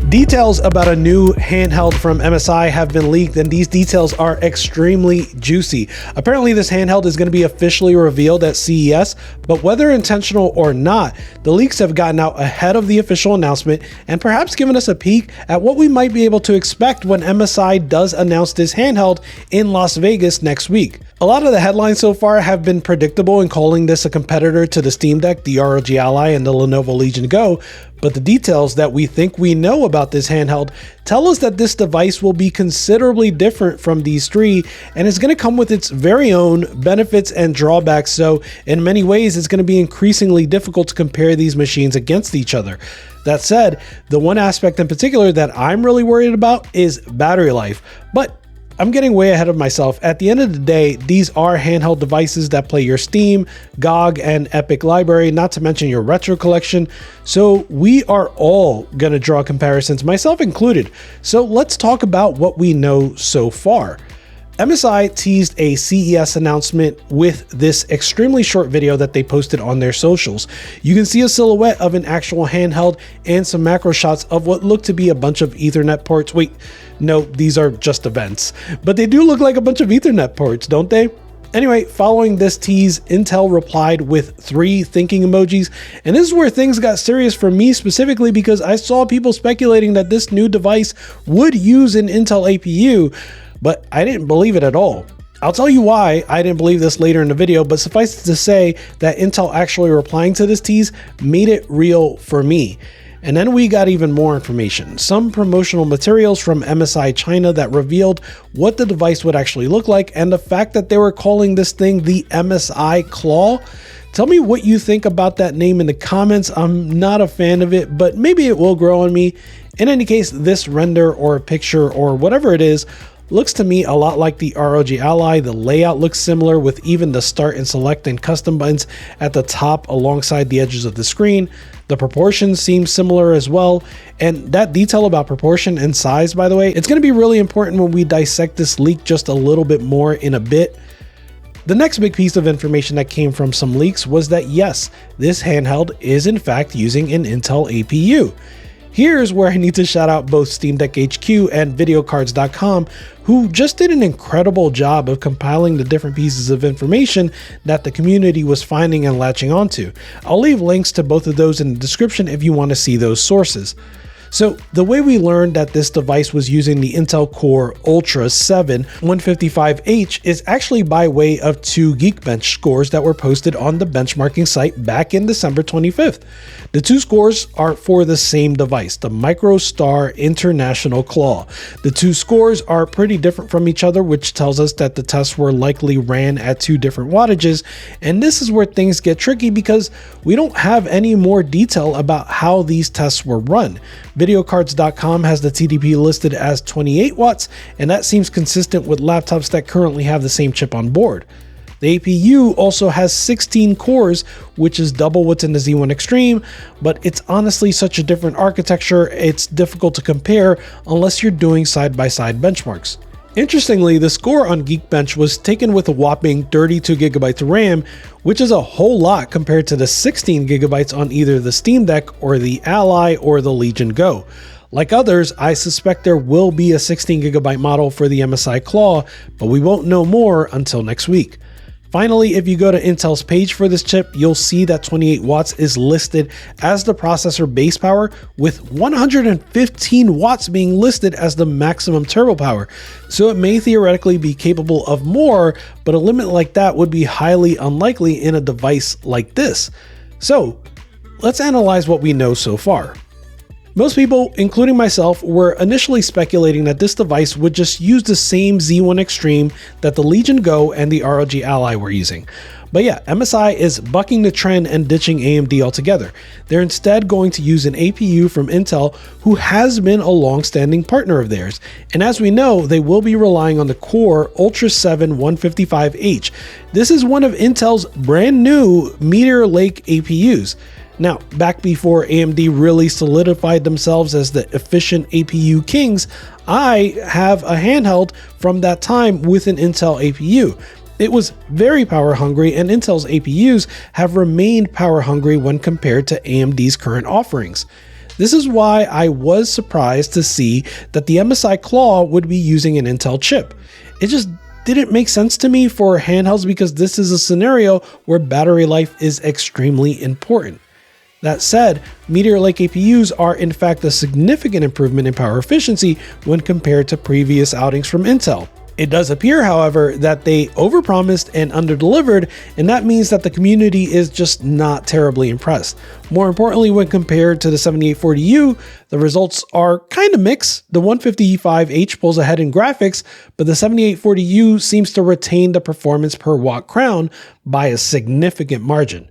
Details about a new handheld from MSI have been leaked, and these details are extremely juicy. Apparently, this handheld is going to be officially revealed at CES, but whether intentional or not, the leaks have gotten out ahead of the official announcement and perhaps given us a peek at what we might be able to expect when MSI does announce this handheld in Las Vegas next week. A lot of the headlines so far have been predictable in calling this a competitor to the Steam Deck, the ROG Ally, and the Lenovo Legion Go, but the details that we think we know about this handheld tell us that this device will be considerably different from these three, and it's going to come with its very own benefits and drawbacks, so in many ways it's going to be increasingly difficult to compare these machines against each other. That said, the one aspect in particular that I'm really worried about is battery life, but I'm getting way ahead of myself. At the end of the day, these are handheld devices that play your Steam, GOG, and Epic library, not to mention your retro collection. So we are all gonna draw comparisons, myself included. So let's talk about what we know so far. MSI teased a CES announcement with this extremely short video that they posted on their socials. You can see a silhouette of an actual handheld and some macro shots of what look to be a bunch of Ethernet ports. Wait, no, these are just events, but they do look like a bunch of Ethernet ports, don't they? Anyway, following this tease, Intel replied with 3 thinking emojis, and this is where things got serious for me specifically because I saw people speculating that this new device would use an Intel APU, but I didn't believe it at all. I'll tell you why I didn't believe this later in the video, but suffice it to say that Intel actually replying to this tease made it real for me. And then we got even more information, some promotional materials from MSI China that revealed what the device would actually look like, and the fact that they were calling this thing the MSI Claw. Tell me what you think about that name in the comments. I'm not a fan of it, but maybe it will grow on me. In any case, this render or picture or whatever it is looks to me a lot like the ROG Ally. The layout looks similar, with even the start and select and custom buttons at the top alongside the edges of the screen. The proportions seem similar as well, and that detail about proportion and size, by the way, it's going to be really important when we dissect this leak just a little bit more in a bit. The next big piece of information that came from some leaks was that yes, this handheld is in fact using an Intel APU. Here's where I need to shout out both Steam Deck HQ and videocards.com, who just did an incredible job of compiling the different pieces of information that the community was finding and latching onto. I'll leave links to both of those in the description if you want to see those sources. So the way we learned that this device was using the Intel Core Ultra 7 155H is actually by way of 2 Geekbench scores that were posted on the benchmarking site back in December 25th. The 2 scores are for the same device, the MicroStar International Claw. The 2 scores are pretty different from each other, which tells us that the tests were likely ran at 2 different wattages, and this is where things get tricky because we don't have any more detail about how these tests were run. Videocards.com has the TDP listed as 28 watts, and that seems consistent with laptops that currently have the same chip on board. The APU also has 16 cores, which is double what's in the Z1 Extreme, but it's honestly such a different architecture, it's difficult to compare unless you're doing side-by-side benchmarks. Interestingly, the score on Geekbench was taken with a whopping 32 gigabytes of RAM, which is a whole lot compared to the 16 gigabytes on either the Steam Deck or the Ally or the Legion Go. Like others, I suspect there will be a 16 gigabyte model for the MSI Claw, but we won't know more until next week. Finally, if you go to Intel's page for this chip, you'll see that 28 watts is listed as the processor base power, with 115 watts being listed as the maximum turbo power. So it may theoretically be capable of more, but a limit like that would be highly unlikely in a device like this. So let's analyze what we know so far. Most people, including myself, were initially speculating that this device would just use the same Z1 Extreme that the Legion Go and the ROG Ally were using. But yeah, MSI is bucking the trend and ditching AMD altogether. They're instead going to use an APU from Intel, who has been a long-standing partner of theirs. And as we know, they will be relying on the Core Ultra 7 155H. This is one of Intel's brand new Meteor Lake APUs. Now, back before AMD really solidified themselves as the efficient APU kings, I have a handheld from that time with an Intel APU. It was very power hungry, and Intel's APUs have remained power hungry when compared to AMD's current offerings. This is why I was surprised to see that the MSI Claw would be using an Intel chip. It just didn't make sense to me for handhelds because this is a scenario where battery life is extremely important. That said, Meteor Lake APUs are in fact a significant improvement in power efficiency when compared to previous outings from Intel. It does appear, however, that they overpromised and underdelivered, and that means that the community is just not terribly impressed. More importantly, when compared to the 7840U, the results are kind of mixed. The 155H pulls ahead in graphics, but the 7840U seems to retain the performance per watt crown by a significant margin.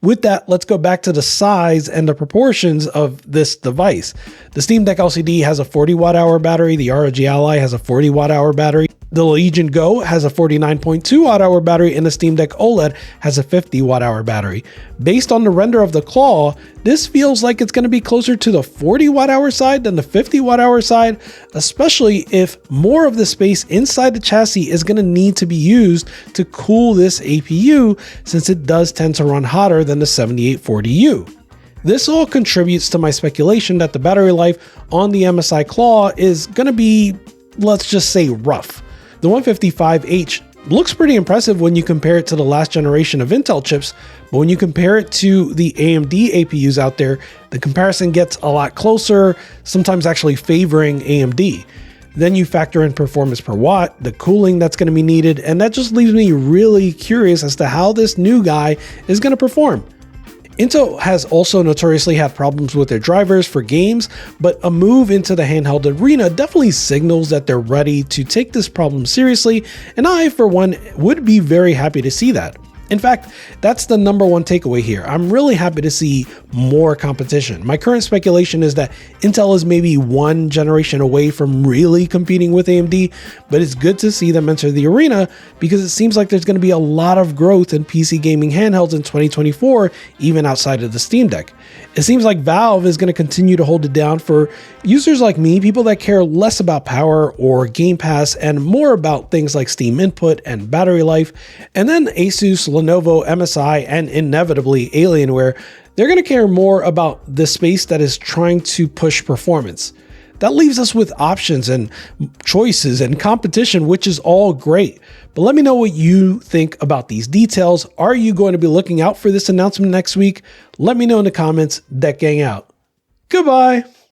With that, let's go back to the size and the proportions of this device. The Steam Deck LCD has a 40 watt-hour battery, the ROG Ally has a 40 watt-hour battery, the Legion Go has a 49.2 watt-hour battery, and the Steam Deck OLED has a 50 watt-hour battery. Based on the render of the Claw, this feels like it's going to be closer to the 40 watt-hour side than the 50 watt-hour side, especially if more of the space inside the chassis is going to need to be used to cool this APU, since it does tend to run hotter than the 7840U. This all contributes to my speculation that the battery life on the MSI Claw is going to be, let's just say, rough. The 155H looks pretty impressive when you compare it to the last generation of Intel chips, but when you compare it to the AMD APUs out there, the comparison gets a lot closer, sometimes actually favoring AMD. Then you factor in performance per watt, the cooling that's going to be needed, and that just leaves me really curious as to how this new guy is going to perform. Intel has also notoriously had problems with their drivers for games, but a move into the handheld arena definitely signals that they're ready to take this problem seriously, and I, for one, would be very happy to see that. In fact, that's the number one takeaway here. I'm really happy to see more competition. My current speculation is that Intel is maybe one generation away from really competing with AMD, but it's good to see them enter the arena because it seems like there's going to be a lot of growth in PC gaming handhelds in 2024, even outside of the Steam Deck. It seems like Valve is going to continue to hold it down for users like me, people that care less about power or Game Pass and more about things like Steam input and battery life. And then Asus, Lenovo, MSI, and inevitably Alienware, they're going to care more about the space that is trying to push performance. That leaves us with options and choices and competition, which is all great. But let me know what you think about these details. Are you going to be looking out for this announcement next week? Let me know in the comments. Deck Gang out. Goodbye.